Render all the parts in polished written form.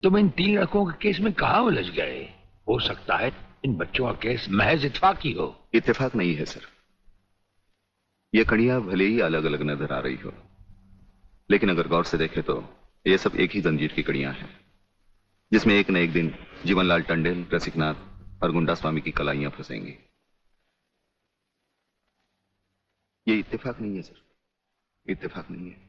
तुम इन 3 लड़कों के केस में कहां उलझ गए? हो सकता है इन बच्चों का केस महज इत्तेफाकी हो। इत्तेफाक नहीं है सर। ये कड़ियां भले ही अलग अलग नजर आ रही हो, लेकिन अगर गौर से देखें तो ये सब एक ही जंजीर की कड़ियां हैं, जिसमें एक न एक दिन जीवनलाल टंडेल, रसिकनाथ और गुंडा स्वामी की कलाइयां फंसेंगी। ये इत्तेफाक नहीं है सर, इत्तेफाक नहीं है।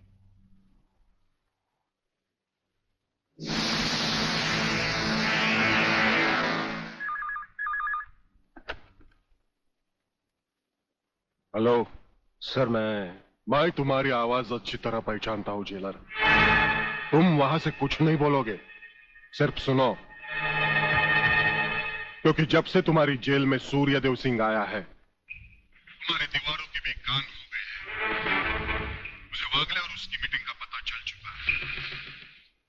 हेलो सर, मैं तुम्हारी आवाज अच्छी तरह पहचानता हूं जेलर। तुम वहां से कुछ नहीं बोलोगे, सिर्फ सुनो, क्योंकि जब से तुम्हारी जेल में सूर्यदेव सिंह आया है, तुम्हारी दीवारों के भी कान हो गए हैं। मुझे वागले और उसकी मीटिंग का पता चल चुका है।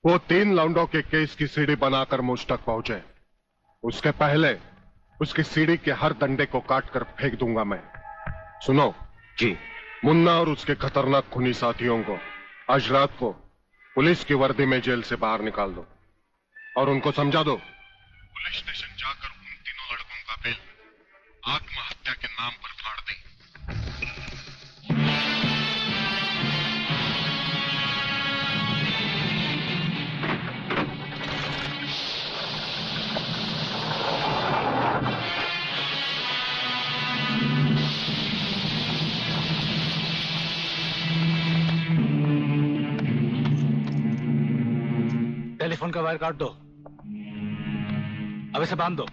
वो 3 लौंडों के केस की सीढ़ी बनाकर मुझ तक पहुंचे, उसके पहले उसकी सीढ़ी के हर डंडे को काटकर फेंक दूंगा मैं। सुनो जी। मुन्ना और उसके खतरनाक खूनी साथियों को आज रात को पुलिस की वर्दी में जेल से बाहर निकाल दो और उनको समझा दो पुलिस स्टेशन जाकर उन तीनों लड़कों का बिल आत्महत्या के नाम पर फाड़ दें। टेलीफोन का वायर काट दो, अब इसे बांध दो।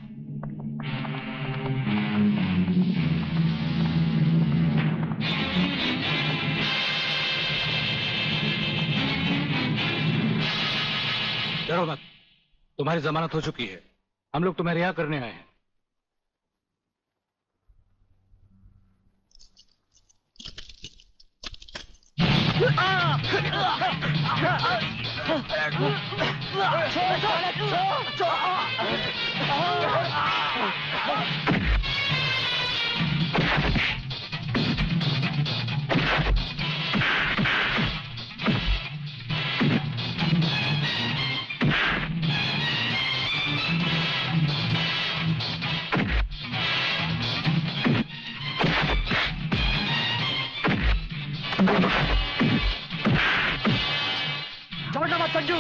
डरो मत, तुम्हारी जमानत हो चुकी है। हम लोग तुम्हें रिहा करने आए हैं। छोड़ना मत संजू।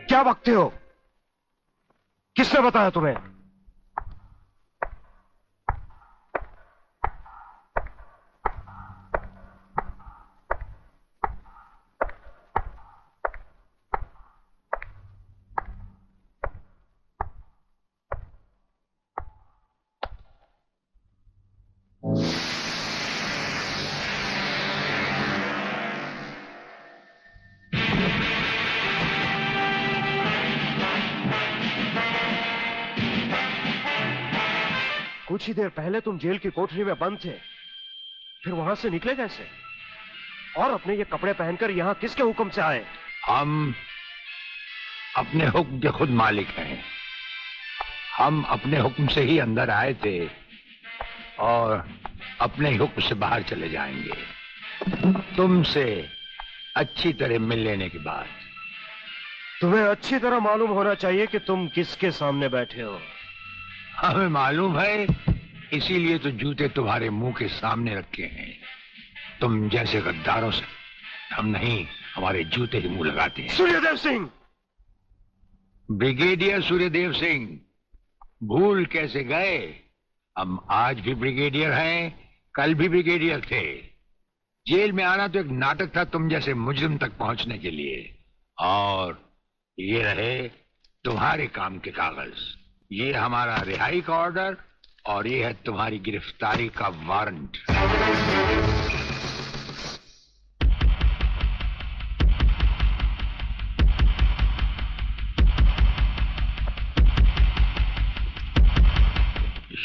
क्या बकते हो? किसने बताया तुम्हें? कुछ ही देर पहले तुम जेल की कोठरी में बंद थे, फिर वहां से निकले कैसे? और अपने ये कपड़े पहनकर यहां किसके हुक्म से आए? हम अपने हुक्म के खुद मालिक हैं। हम अपने हुक्म से ही अंदर आए थे और अपने हुक्म से बाहर चले जाएंगे। तुमसे अच्छी तरह मिल लेने के बाद। तुम्हें अच्छी तरह मालूम होना चाहिए कि तुम किसके सामने बैठे हो। हमें मालूम है, इसीलिए तो जूते तुम्हारे मुंह के सामने रखे हैं। तुम जैसे गद्दारों से हम नहीं, हमारे जूते ही मुंह लगाते हैं। सूर्यदेव सिंह! ब्रिगेडियर सूर्यदेव सिंह, भूल कैसे गए? हम आज भी ब्रिगेडियर हैं, कल भी ब्रिगेडियर थे। जेल में आना तो एक नाटक था तुम जैसे मुजरिम तक पहुंचने के लिए। और ये रहे तुम्हारे काम के कागज। ये हमारा रिहाई का ऑर्डर और ये है तुम्हारी गिरफ्तारी का वारंट।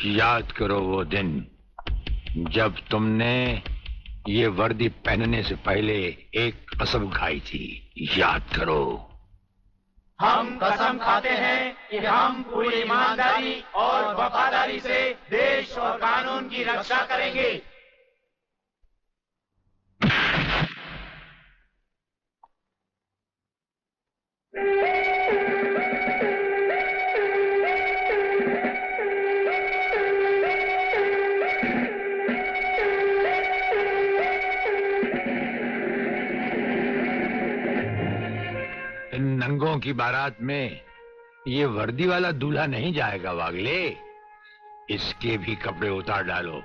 याद करो वो दिन जब तुमने ये वर्दी पहनने से पहले एक कसम खाई थी, याद करो। हम कसम खाते हैं कि हम पूरी ईमानदारी और वफादारी से देश और कानून की रक्षा करेंगे। इन नंगों की बारात में ये वर्दी वाला दूल्हा नहीं जाएगा वागले, इसके भी कपड़े उतार डालो।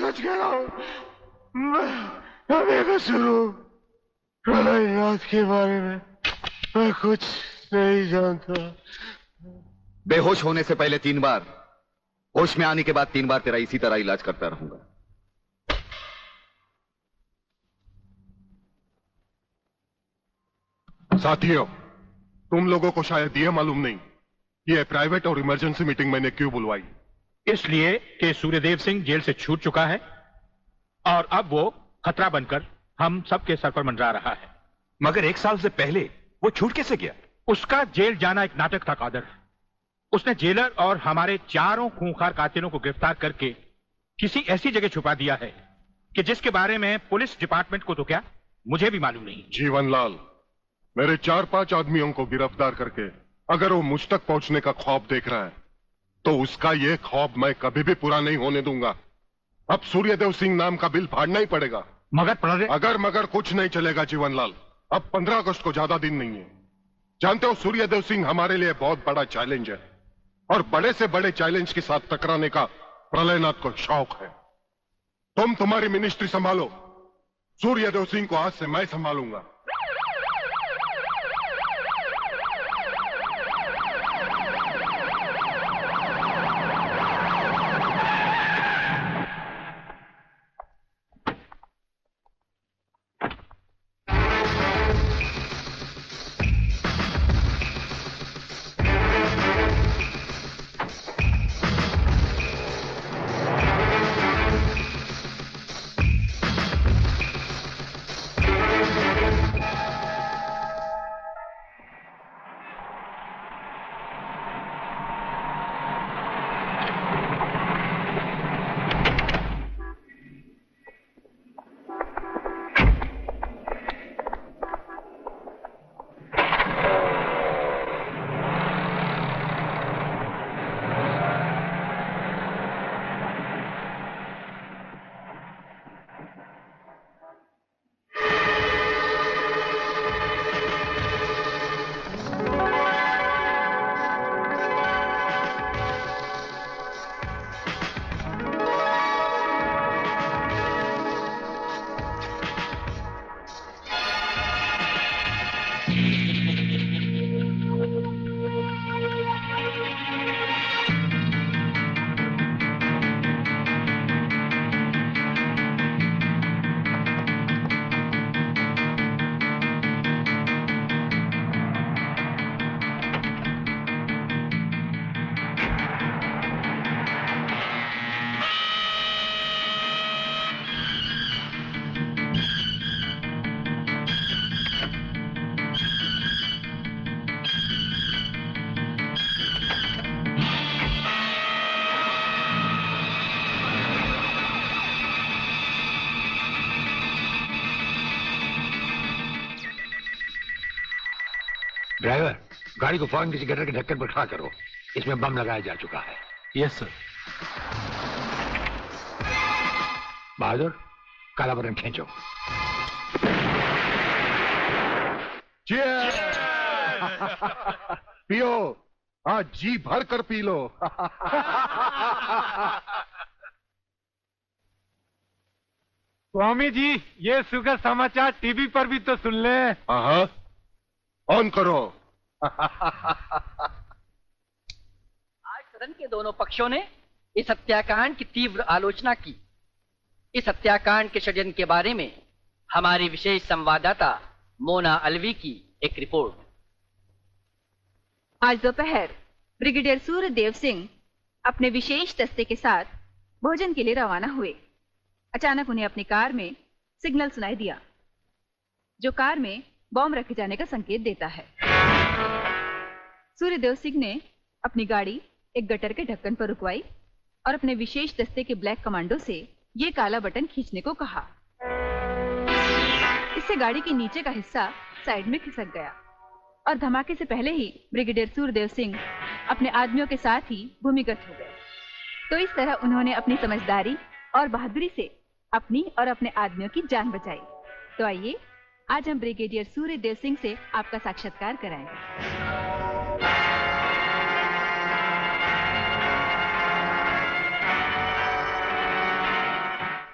सच कह रहा हूं, मैं बेकसूर हूं। प्रलयनाथ के बारे में मैं कुछ नहीं जानता। बेहोश होने से पहले 3 बार, होश में आने के बाद 3 बार तेरा इसी तरह इलाज करता रहूंगा। साथियों, तुम लोगों को शायद यह मालूम नहीं, ये प्राइवेट और इमरजेंसी मीटिंग मैंने क्यों बुलवाई। इसलिए कि सूर्यदेव सिंह जेल से छूट चुका है और अब वो खतरा बनकर हम सबके सर पर मंडरा रहा है। मगर 1 साल से पहले वो छूट कैसे गया? उसका जेल जाना एक नाटक था कादर। उसने जेलर और हमारे 4 खूंखार कातिलों को गिरफ्तार करके किसी ऐसी जगह छुपा दिया है कि जिसके बारे में पुलिस डिपार्टमेंट को तो क्या, मुझे भी मालूम नहीं। जीवनलाल, मेरे 4-5 आदमियों को गिरफ्तार करके अगर वो मुझ तक पहुंचने का ख्वाब देख रहा है तो उसका ये ख्वाब मैं कभी भी पूरा नहीं होने दूंगा। अब सूर्यदेव सिंह नाम का बिल फाड़ना ही पड़ेगा। मगर कुछ नहीं चलेगा जीवनलाल। अब 15 अगस्त को ज्यादा दिन नहीं है। जानते हो, सूर्यदेव सिंह हमारे लिए बहुत बड़ा चैलेंज है और बड़े से बड़े चैलेंज के साथ टकराने का प्रलयनाथ को शौक है। तुम तुम्हारी मिनिस्ट्री संभालो, सूर्यदेव सिंह को आज से मैं संभालूंगा। ड्राइवर, गाड़ी को फौरन किसी गटर के ढक्कन पर खड़ा करो। इसमें बम लगाया जा चुका है। Yes sir. बहादुर, काला बटन खींचो। पियो, आज जी भर कर पी लो। स्वामी जी, ये सुखद समाचार टीवी पर भी तो सुन ले। हाँ, ऑन करो। आज सदन के दोनों पक्षों ने इस हत्याकांड की तीव्र आलोचना की। इस हत्याकांड के षड्यंत्र के बारे में हमारी विशेष संवाददाता मोना अलवी की एक रिपोर्ट। आज दोपहर ब्रिगेडियर सूर्यदेव सिंह अपने विशेष दस्ते के साथ भोजन के लिए रवाना हुए। अचानक उन्हें अपनी कार में सिग्नल सुनाई दिया, जो कार में बॉम्ब रखे जाने का संकेत देता है। सूर्यदेव सिंह ने अपनी गाड़ी एक गटर के ढक्कन पर रुकवाई और अपने विशेष दस्ते के ब्लैक कमांडो से ये काला बटन खींचने को कहा। इससे गाड़ी के नीचे का हिस्सा साइड में खिसक गया और धमाके से पहले ही ब्रिगेडियर सूर्यदेव सिंह अपने आदमियों के साथ ही भूमिगत हो गए। तो इस तरह उन्होंने अपनी समझदारी और बहादुरी से अपनी और अपने आदमियों की जान बचाई। तो आइए आज हम ब्रिगेडियर सूर्यदेव सिंह से आपका साक्षात्कार कराएंगे।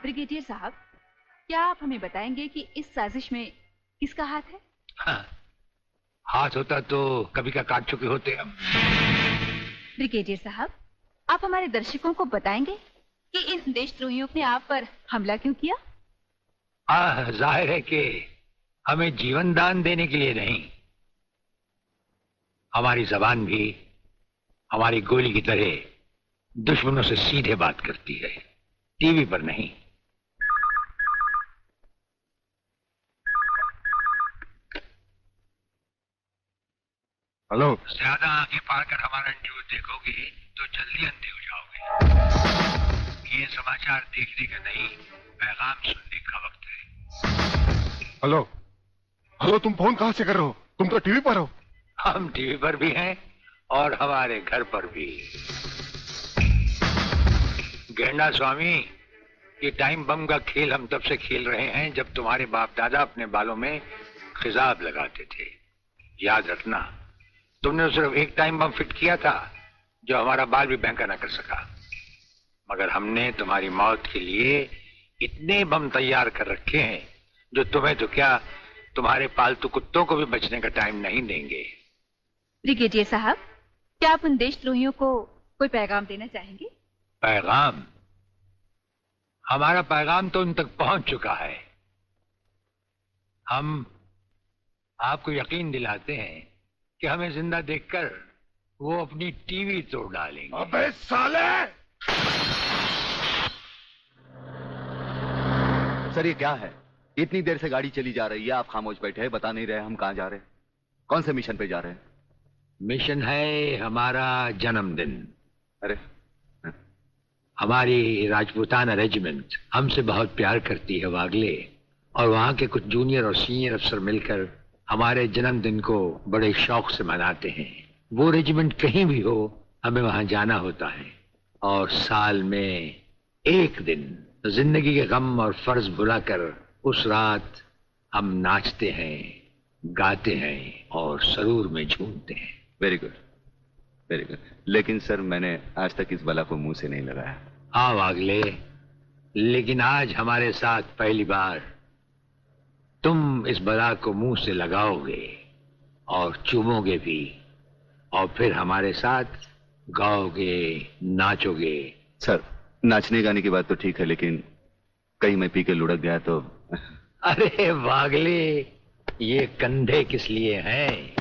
ब्रिगेडियर साहब, क्या आप हमें बताएंगे कि इस साजिश में किसका हाथ है? हाँ, हाथ होता तो कभी का काट चुके होते हम। ब्रिगेडियर साहब, आप हमारे दर्शकों को बताएंगे कि इन देशद्रोहियों ने आप पर हमला क्यों किया? जाहिर है कि हमें जीवन दान देने के लिए नहीं, हमारी जबान भी हमारी गोली की तरह दुश्मनों से सीधे बात करती है, टीवी पर नहीं। हेलो। ज्यादा आंखें फाड़ कर हमारा न्यूज देखोगे तो जल्दी अंधे हो जाओगे। ये समाचार देखने का नहीं, पैगाम सुनने का वक्त है। हेलो हेलो, तुम फोन कहां से कर रहे हो? तुम तो टीवी पर हो। हम टीवी पर भी हैं और हमारे घर पर भी। गेंडा स्वामी, ये टाइम बम का खेल हम तब से खेल रहे हैं जब तुम्हारे बाप दादा अपने बालों में खिजाब लगाते थे। याद रखना, तुमने सिर्फ एक टाइम बम फिट किया था जो हमारा बाल भी बैंका न कर सका, मगर हमने तुम्हारी मौत के लिए इतने बम तैयार कर रखे हैं जो तुम्हें तो क्या, तुम्हारे पालतू कुत्तों को भी बचने का टाइम नहीं देंगे। ब्रिगेडियर साहब, क्या आप उन देशद्रोहियों को कोई पैगाम देना चाहेंगे? पैगाम? हमारा पैगाम तो उन तक पहुंच चुका है। हम आपको यकीन दिलाते हैं कि हमें जिंदा देखकर वो अपनी टीवी तोड़ डालेंगे। अबे साले! सर, ये क्या है? इतनी देर से गाड़ी चली जा रही है, आप खामोश बैठे हैं, बता नहीं रहे हम कहां जा रहे हैं, कौन से मिशन पे जा रहे हैं? मिशन है हमारा जन्मदिन। अरे, हमारी राजपूताना रेजिमेंट हमसे बहुत प्यार करती है वागले, और वहां के कुछ जूनियर और सीनियर अफसर मिलकर हमारे जन्मदिन को बड़े शौक से मनाते हैं। वो रेजिमेंट कहीं भी हो, हमें वहां जाना होता है, और साल में एक दिन जिंदगी के गम और फर्ज भुलाकर उस रात हम नाचते हैं, गाते हैं और सरूर में झूमते हैं। Very good, very good. लेकिन सर, मैंने आज तक इस बला को मुंह से नहीं लगाया। हाँ वागले, लेकिन आज हमारे साथ पहली बार तुम इस बला को मुंह से लगाओगे और चूमोगे भी, और फिर हमारे साथ गाओगे, नाचोगे। सर, नाचने गाने की बात तो ठीक है, लेकिन कहीं मैं पी के लुढ़क गया तो? अरे वागले, ये कंधे किस लिए हैं?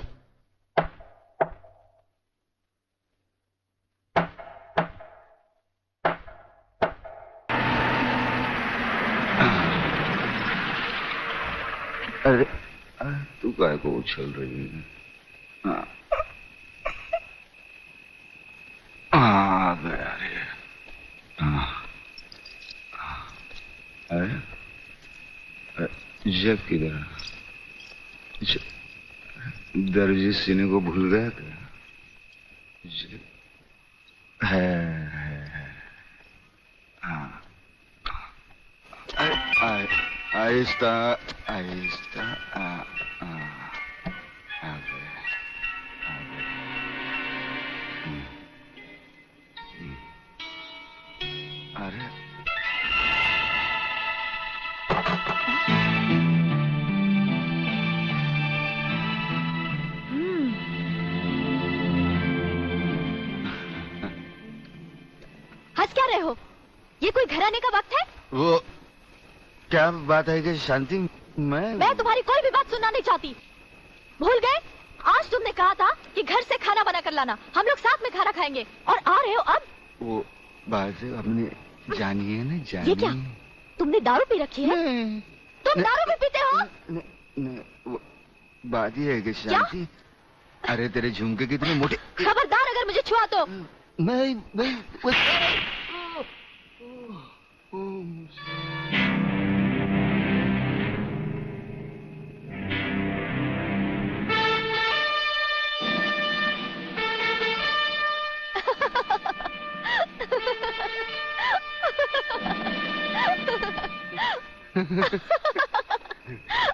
अरे, तू काय को उछल रही है? आ गया रे। अरे, जब किधर? दर्जी सीने को भूल गया क्या? है। हाँ, आहिस्ता आहिस्ता आ गया। अरे, घर आने का वक्त है? वो क्या बात है कि शांति, मैं तुम्हारी कोई भी बात सुनना नहीं चाहती। भूल गए? आज तुमने कहा था कि घर से खाना बना कर लाना, हम लोग साथ में खाना खाएंगे, और आ रहे हो अब? वो बात अपने जानिए ना, जानिए। ये क्या? तुमने दारू पी रखी है? तुम दारू भी पीते हो? वो बात ये है कि शांति, अरे तेरे झुमके कितने मोटे। खबरदार अगर मुझे छुआ तो।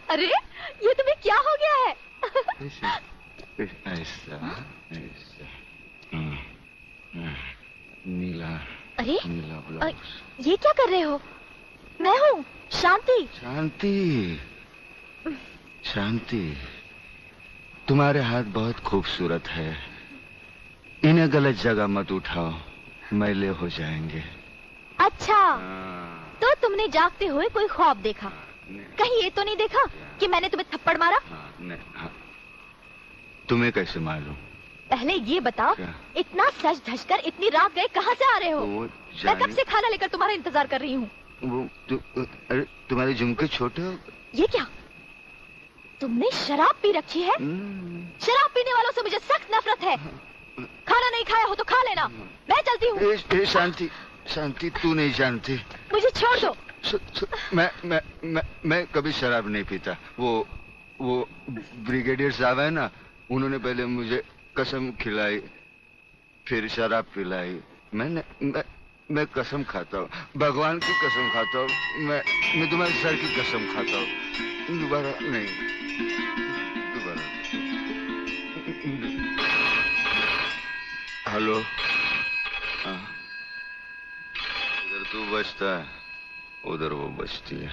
अरे ये तुम्हें क्या हो गया है? ऐसा नीला। अरे नीला ब्लाउज। ये क्या कर रहे हो? मैं हूँ शांति। शांति, शांति, तुम्हारे हाथ बहुत खूबसूरत है, इन्हें गलत जगह मत उठाओ, मैले हो जाएंगे। अच्छा, तो तुमने जागते हुए कोई ख्वाब देखा? कहीं ये तो नहीं देखा कि मैंने तुम्हें थप्पड़ मारा? तुम्हें कैसे मालूम? पहले ये बताओ, इतना सज धज कर इतनी रात गए कहाँ से आ रहे हो? मैं कब से खाना लेकर तुम्हारा इंतजार कर रही हूँ। अरे तुम्हारे झुमके छोटे हो। ये क्या? तुमने शराब पी रखी है? शराब पीने वालों से मुझे सख्त नफरत है। खाना नहीं खाया हो तो खा लेना, मैं चलती हूँ। शांति, शांति, तू नहीं जानती। मुझे छोड़ दो। मैं कभी शराब नहीं पीता। वो ब्रिगेडियर साहब है ना, उन्होंने पहले मुझे कसम खिलाई, फिर शराब पिलाई। मैं कसम खाता हूँ, भगवान की कसम खाता हूँ, मैं तुम्हारे सर की कसम खाता हूँ, दोबारा नहीं, दोबारा। हेलो, इधर तू बचता है, उधर वो बचती है।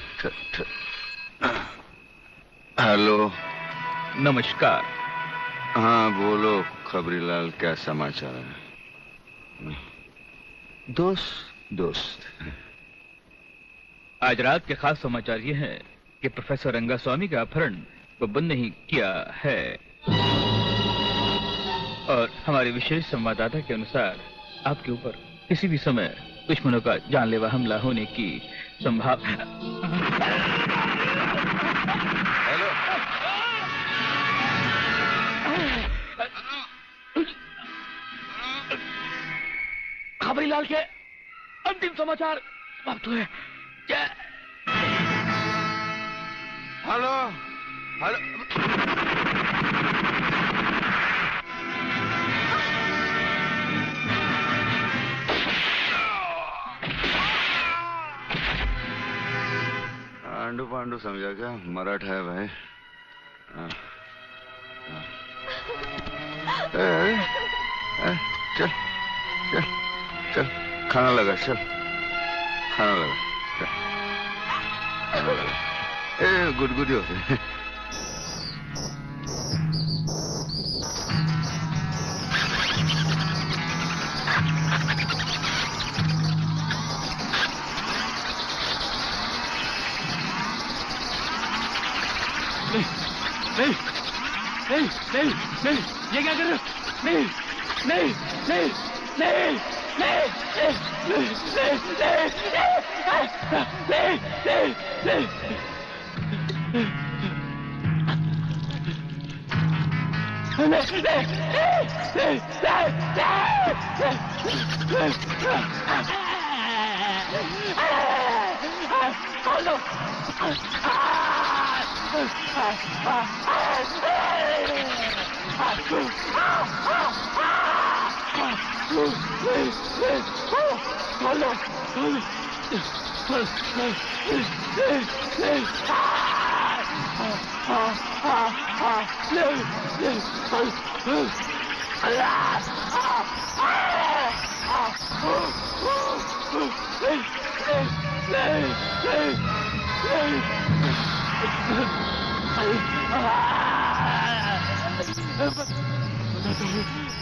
हेलो, नमस्कार। हाँ बोलो खबरीलाल, क्या समाचार है? दोस्त। आज रात के खास समाचार ये हैं कि प्रोफेसर रंगास्वामी का अपहरण को बंद नहीं किया है, और हमारे विशेष संवाददाता के अनुसार आपके ऊपर किसी भी समय दुश्मनों का जानलेवा हमला होने की संभावना। हेलो, खबरीलाल के अंतिम समाचार समाप्त हुए। हेलो, हेलो, आंडू पांडू समझा क्या? मराठा है भाई। चल चल चल, खाना लगा, चल खाना लगा, चल खाना लगा। गुडगुडी होते। नहीं, ये क्या कर रहे हो? नहीं।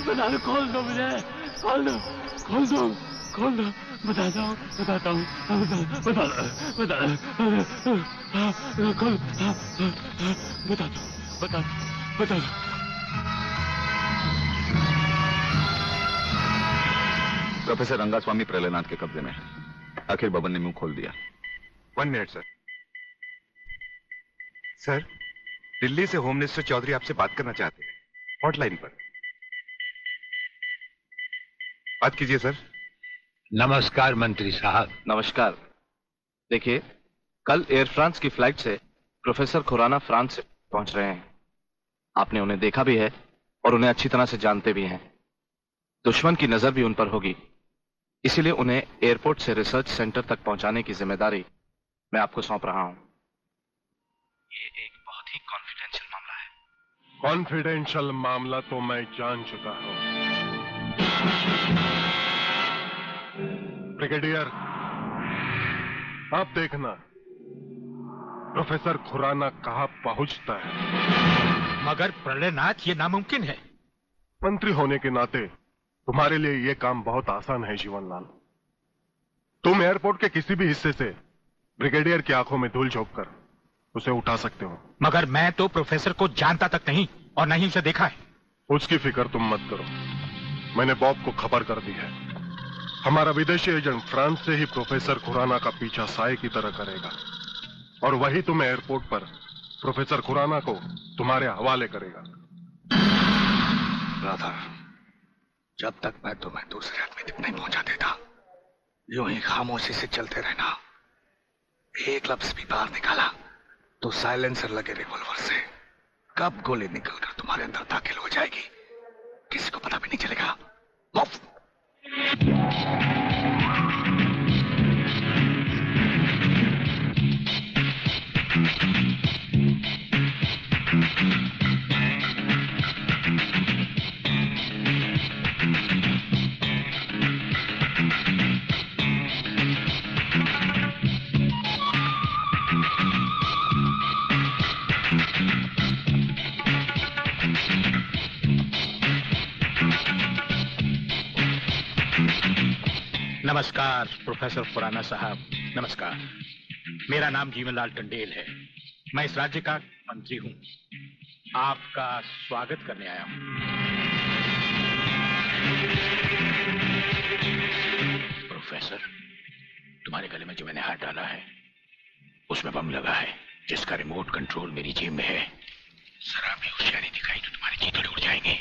बता दो, खोल दो मुझे, खोल दो, खोल दो, खोल दो, बताता हूँ, बताता हूँ, बता खोल, बता दो, बता दो। प्रोफेसर रंगास्वामी प्रलयनाथ के कब्जे में है। आखिर बबन ने मुंह खोल दिया। 1 मिनट सर। सर, दिल्ली से होम मिनिस्टर चौधरी आपसे बात करना चाहते हैं, हॉटलाइन पर। बात कीजिए सर। नमस्कार मंत्री साहब। नमस्कार। देखिए, कल एयर फ्रांस की फ्लाइट से प्रोफेसर खुराना फ्रांस से पहुंच रहे हैं। आपने उन्हें देखा भी है और उन्हें अच्छी तरह से जानते भी हैं। दुश्मन की नजर भी उन पर होगी, इसीलिए उन्हें एयरपोर्ट से रिसर्च सेंटर तक पहुंचाने की जिम्मेदारी मैं आपको सौंप रहा हूं। ये एक बहुत ही कॉन्फिडेंशियल मामला है। कॉन्फिडेंशियल मामला तो मैं जान चुका हूं। ब्रिगेडियर, आप देखना प्रोफेसर खुराना कहां पहुंचता है। मगर प्रलयनाथ, ये नामुमकिन है। मंत्री होने के नाते तुम्हारे लिए यह काम बहुत आसान है जीवनलाल। तुम एयरपोर्ट के किसी भी हिस्से से ब्रिगेडियर की आंखों में धूल झोंककर उसे उठा सकते हो। मगर मैं तो प्रोफेसर को जानता तक नहीं और नहीं उसे देखा है। उसकी फिक्र तुम मत करो, मैंने बॉब को खबर कर दी है। हमारा विदेशी एजेंट फ्रांस से ही प्रोफेसर खुराना का पीछा साए की तरह करेगा और वही तुम्हें एयरपोर्ट पर प्रोफेसर खुराना को तुम्हारे हवाले करेगा। राधा, जब तक मैं तुम्हें दूसरे आदमी तक नहीं पहुंचा देता, यूं ही खामोशी से चलते रहना। एक लफ्ज भी बाहर निकाला तो साइलेंसर लगे रिवॉल्वर से कब गोली निकलकर तुम्हारे अंदर दाखिल हो जाएगी किसी को पता भी नहीं चलेगा। मुफ्त। नमस्कार प्रोफेसर खुराना साहब, नमस्कार। मेरा नाम जीवनलाल टंडेल है। मैं इस राज्य का मंत्री हूं। आपका स्वागत करने आया हूं। प्रोफेसर, तुम्हारे गले में जो मैंने हाथ डाला है उसमें बम लगा है जिसका रिमोट कंट्रोल मेरी जेब में है। जरा भी होशियारी दिखाई तो तुम्हारे चीथड़े उड़ जाएंगे,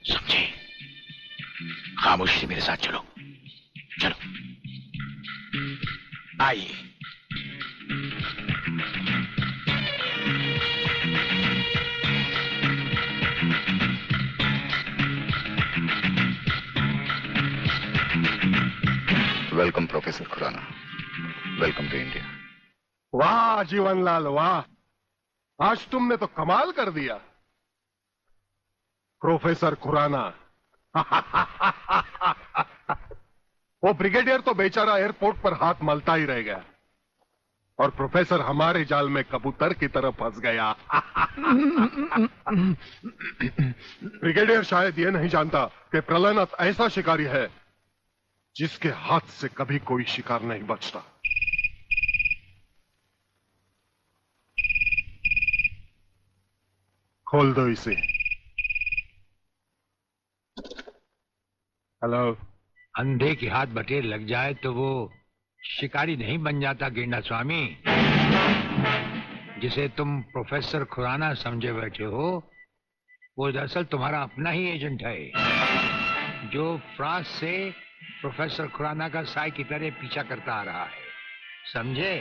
समझे? खामोशी से मेरे साथ चलो, चलो आइए। Welcome professor Khurana, welcome to India. वाह जीवनलाल वाह, आज तुमने तो कमाल कर दिया। प्रोफेसर खुराना वो ब्रिगेडियर तो बेचारा एयरपोर्ट पर हाथ मलता ही रह गया और प्रोफेसर हमारे जाल में कबूतर की तरह फंस गया। ब्रिगेडियर शायद ये नहीं जानता कि प्रलयनाथ ऐसा शिकारी है जिसके हाथ से कभी कोई शिकार नहीं बचता। खोल दो इसे। हेलो। अंधे के हाथ बटेर लग जाए तो वो शिकारी नहीं बन जाता गेंडा स्वामी। जिसे तुम प्रोफेसर खुराना समझे बैठे हो वो दरअसल तुम्हारा अपना ही एजेंट है जो फ्रांस से प्रोफेसर खुराना का साई की तरह पीछा करता आ रहा है, समझे?